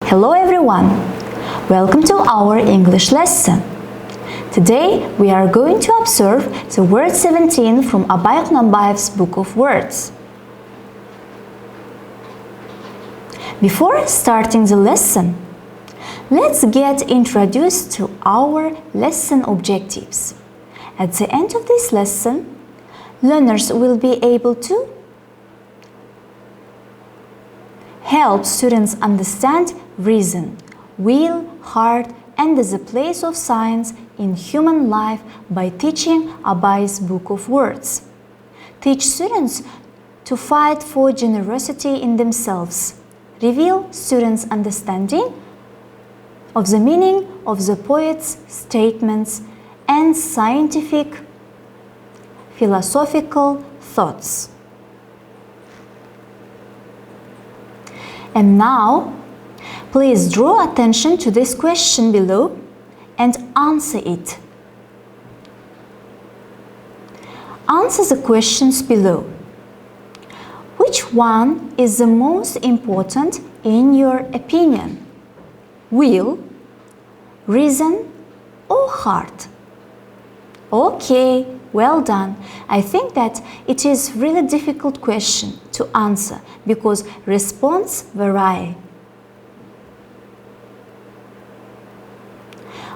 Hello everyone! Welcome to our English lesson. Today we are going to observe the word 17 from Abay Kunanbayev's Book of Words. Before starting the lesson, let's get introduced to our lesson objectives. At the end of this lesson, learners will be able to help students understand reason, will, heart, and the place of science in human life by teaching Abay's Book of Words. Teach students to fight for generosity in themselves. Reveal students' understanding of the meaning of the poet's statements and scientific, philosophical thoughts. And now, please draw attention to this question below and answer it. Answer the questions below. Which one is the most important in your opinion? Will, reason, or heart? Okay, well done. I think that it is really difficult question to answer because response vary.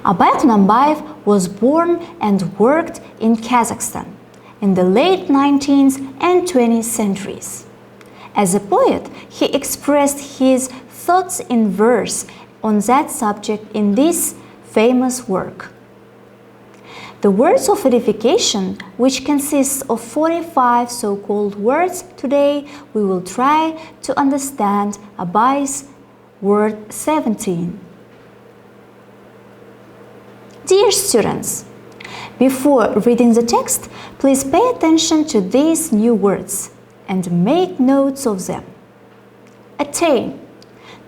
Abay Kunanbayev was born and worked in Kazakhstan in the late 19th and 20th centuries. As a poet, he expressed his thoughts in verse on that subject in this famous work. The words of edification, which consists of 45 so-called words, today we will try to understand Abay's word 17. Dear students, before reading the text, please pay attention to these new words and make notes of them. Attain,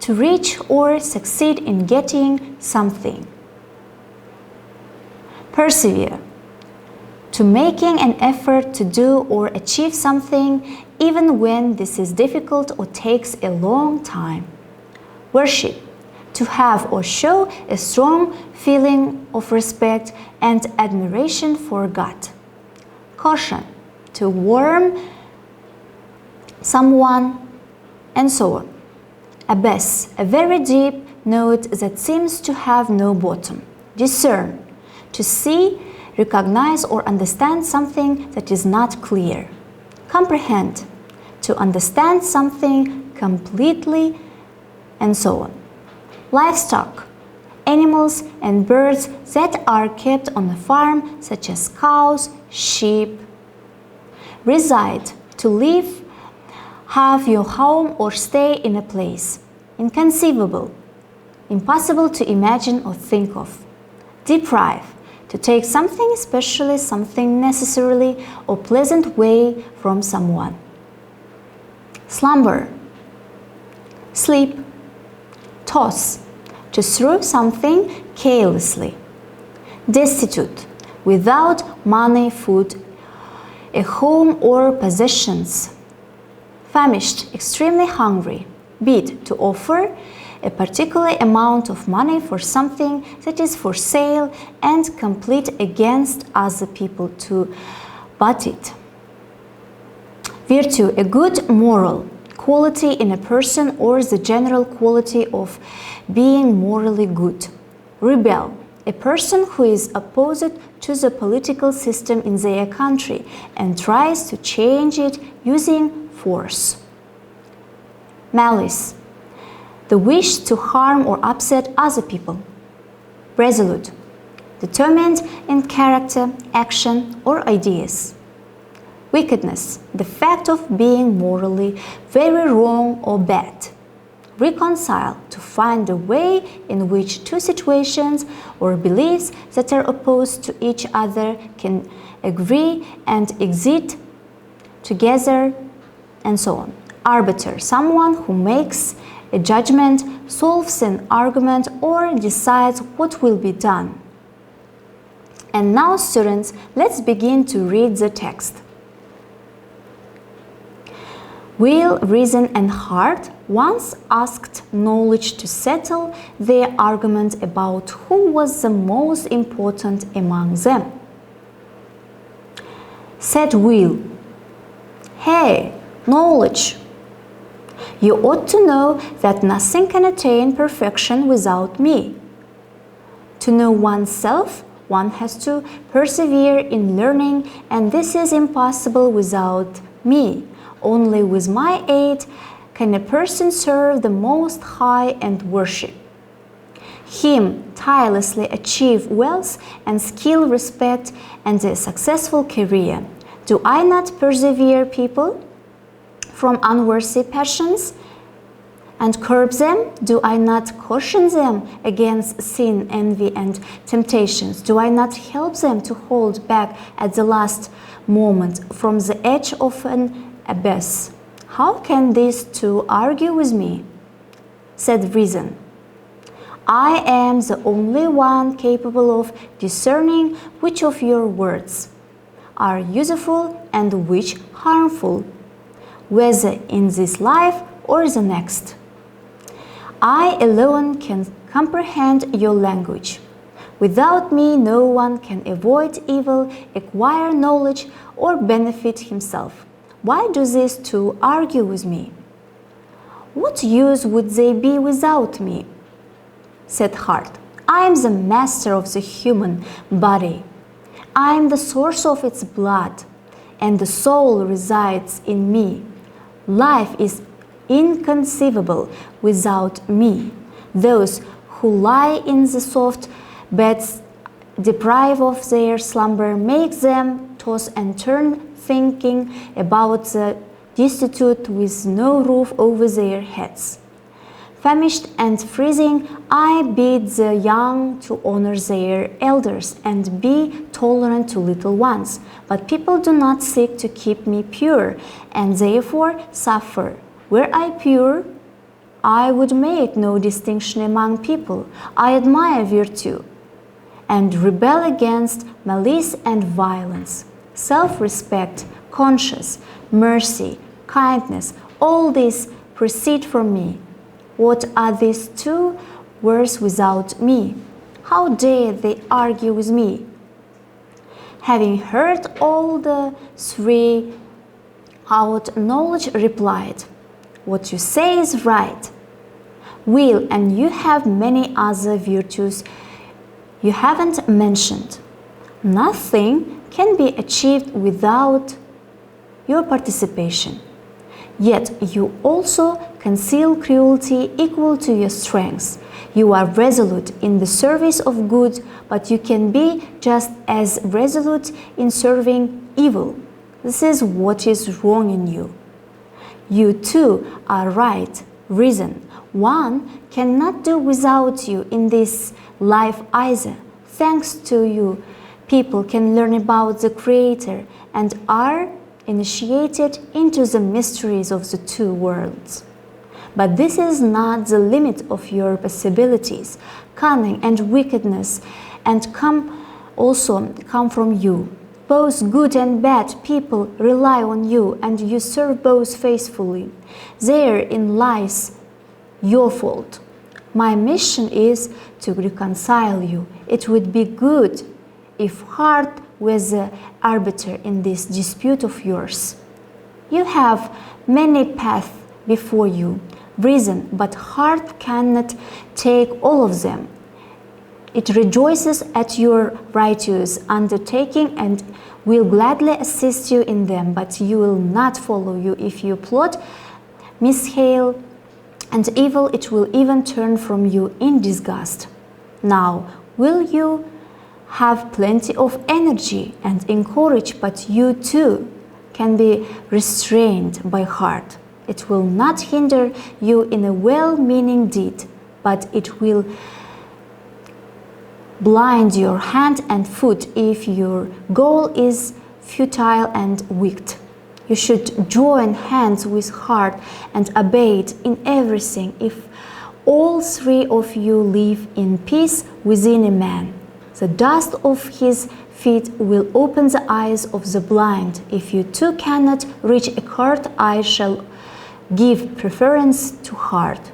to reach or succeed in getting something. Persevere, to making an effort to do or achieve something even when this is difficult or takes a long time. Worship, to have or show a strong feeling of respect and admiration for God. Caution, to warn someone, and so on. Abyss, a very deep note that seems to have no bottom. Discern, to see, recognize, or understand something that is not clear. Comprehend, to understand something completely, and so on. Livestock, animals and birds that are kept on a farm, such as cows, sheep. Reside, to live, have your home, or stay in a place. Inconceivable, impossible to imagine or think of. Deprive, to take something, especially something necessarily or pleasant way from someone. Slumber, sleep. Toss, to throw something carelessly. Destitute, without money, food, a home or possessions. Famished, extremely hungry. Bid, to offer a particular amount of money for something that is for sale and compete against other people to buy it. Virtue, a good moral quality in a person or the general quality of being morally good. Rebel, a person who is opposed to the political system in their country and tries to change it using force. Malice, the wish to harm or upset other people. Resolute, determined in character, action, or ideas. Wickedness, the fact of being morally very wrong or bad. Reconcile, to find a way in which two situations or beliefs that are opposed to each other can agree and exist together, and so on. Arbiter, someone who makes a judgment, solves an argument, or decides what will be done. And now, students, let's begin to read the text. Will, reason, and heart once asked knowledge to settle their argument about who was the most important among them. Said Will, "Hey, knowledge, you ought to know that nothing can attain perfection without me. To know oneself, one has to persevere in learning, and this is impossible without me. Only with my aid can a person serve the Most High and worship Him, tirelessly achieve wealth and skill, respect, and a successful career. Do I not persevere people from unworthy passions and curb them? Do I not caution them against sin, envy, and temptations? Do I not help them to hold back at the last moment from the edge of an abyss? How can these two argue with me?" Said Reason, "I am the only one capable of discerning which of your words are useful and which harmful, whether in this life or the next. I alone can comprehend your language. Without me, no one can avoid evil, acquire knowledge, or benefit himself. Why do these two argue with me? What use would they be without me?" Said Heart, "I am the master of the human body. I am the source of its blood, and the soul resides in me. Life is inconceivable without me. Those who lie in the soft beds deprive of their slumber, make them toss and turn, thinking about the destitute with no roof over their heads. Famished and freezing, I bid the young to honor their elders and be tolerant to little ones. But people do not seek to keep me pure, and therefore suffer. Were I pure, I would make no distinction among people. I admire virtue and rebel against malice and violence. Self-respect, conscience, mercy, kindness, all these proceed from me. What are these two words without me? How dare they argue with me?" Having heard all the three out, Knowledge replied, "What you say is right, Will, and you have many other virtues you haven't mentioned. Nothing can be achieved without your participation. Yet you also conceal cruelty equal to your strength. You are resolute in the service of good, but you can be just as resolute in serving evil. This is what is wrong in you. You too are right, Reason. One cannot do without you in this life either. Thanks to you, people can learn about the Creator and are initiated into the mysteries of the two worlds. But this is not the limit of your possibilities. Cunning and wickedness and come from you. Both good and bad people rely on you, and you serve both faithfully. Therein lies your fault. My mission is to reconcile you. It would be good if Heart was the arbiter in this dispute of yours. You have many paths before you, Reason, but Heart cannot take all of them. It rejoices at your righteous undertaking and will gladly assist you in them, but you will not follow you. If you plot mishail and evil, it will even turn from you in disgust. Now, will you have plenty of energy and encourage, but you too can be restrained by Heart. It will not hinder you in a well-meaning deed, but it will blind your hand and foot if your goal is futile and wicked. You should join hands with Heart and obey it in everything if all three of you live in peace within a man. The dust of his feet will open the eyes of the blind. If you two cannot reach a cart, I shall give preference to heart.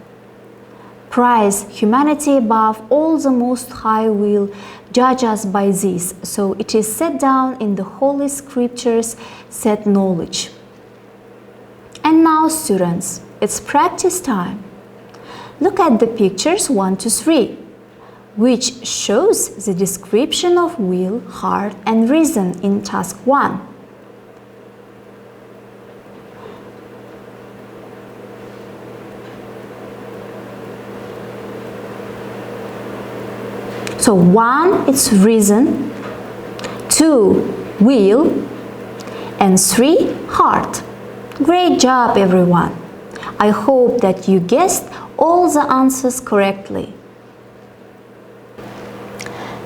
Prize humanity above all, the Most High will judge us by this. So it is set down in the Holy Scriptures, said knowledge. And now, students, it's practice time. Look at the pictures 1 to 3, which shows the description of will, heart, and reason in task 1. So 1, it's reason, 2, will, and 3, heart. Great job, everyone! I hope that you guessed all the answers correctly.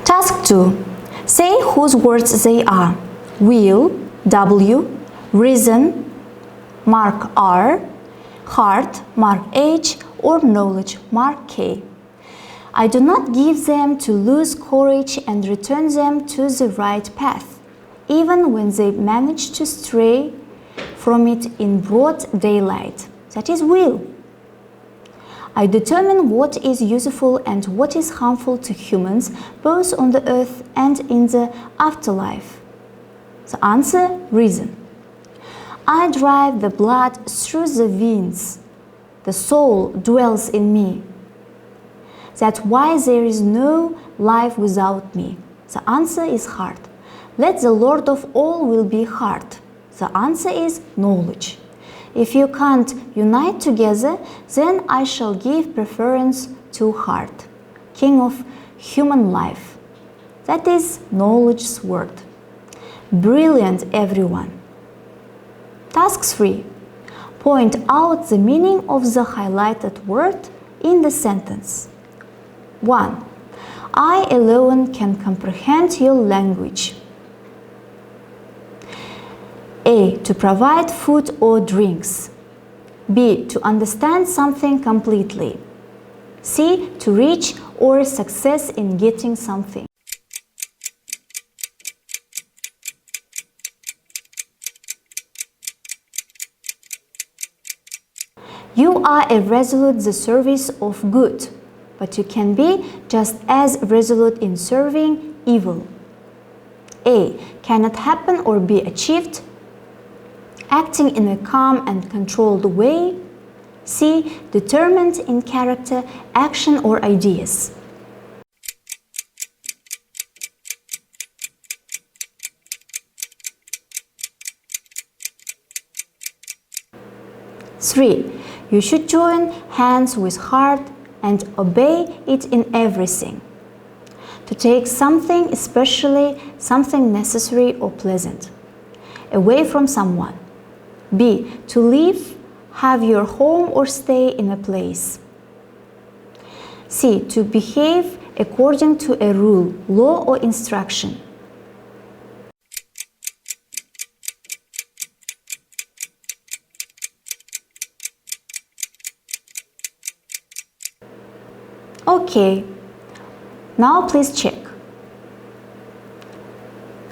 Task 2. Say whose words they are. Will, W, reason, mark R, heart, mark H, or knowledge, mark K. I do not give them to lose courage and return them to the right path, even when they manage to stray from it in broad daylight. That is will. I determine what is useful and what is harmful to humans, both on the earth and in the afterlife. The answer, reason. I drive the blood through the veins. The soul dwells in me. That's why there is no life without me. The answer is heart. Let the Lord of all will be heart. The answer is knowledge. If you can't unite together, then I shall give preference to heart, king of human life. That is knowledge's word. Brilliant, everyone. Task 3. Point out the meaning of the highlighted word in the sentence. 1. I alone can comprehend your language. A. To provide food or drinks. B. To understand something completely. C. To reach or success in getting something. You are irresolute in the service of good, but you can be just as resolute in serving evil. A. Cannot happen or be achieved. Acting in a calm and controlled way. C. Determined in character, action, or ideas. Three. You should join hands with heart and obey it in everything. To take something, especially something necessary or pleasant, away from someone. B. To leave, have your home or stay in a place. C. To behave according to a rule, law, or instruction. Okay, now please check.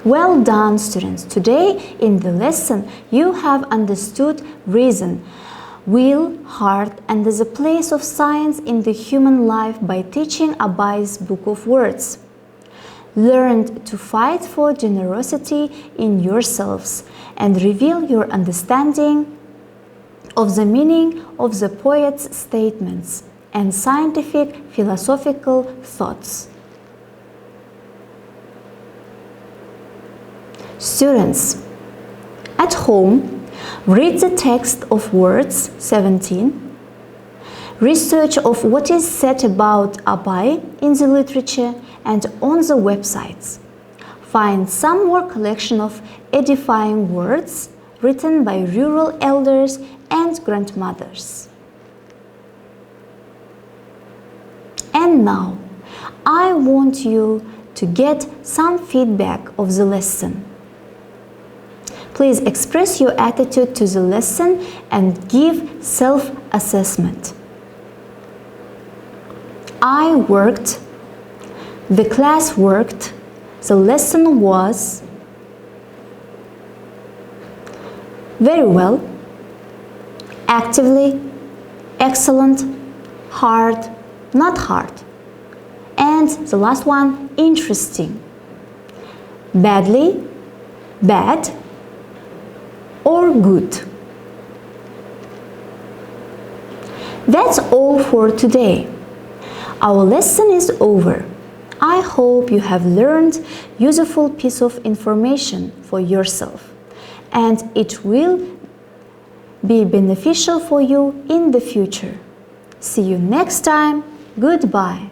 Well done, students. Today in the lesson you have understood reason, will, heart, and the place of science in the human life by teaching Abai's Book of Words. Learned to fight for generosity in yourselves and reveal your understanding of the meaning of the poet's statements and scientific philosophical thoughts. Students, at home, read the text of Words 17, research of what is said about Abai in the literature and on the websites. Find some more collection of edifying words written by rural elders and grandmothers. And now, I want you to get some feedback of the lesson. Please express your attitude to the lesson and give self-assessment. I worked, the class worked, the lesson was very well, actively, excellent, hard, not hard. And the last one, interesting. Badly, bad, or good. That's all for today. Our lesson is over. I hope you have learned useful piece of information for yourself, and it will be beneficial for you in the future. See you next time. Goodbye.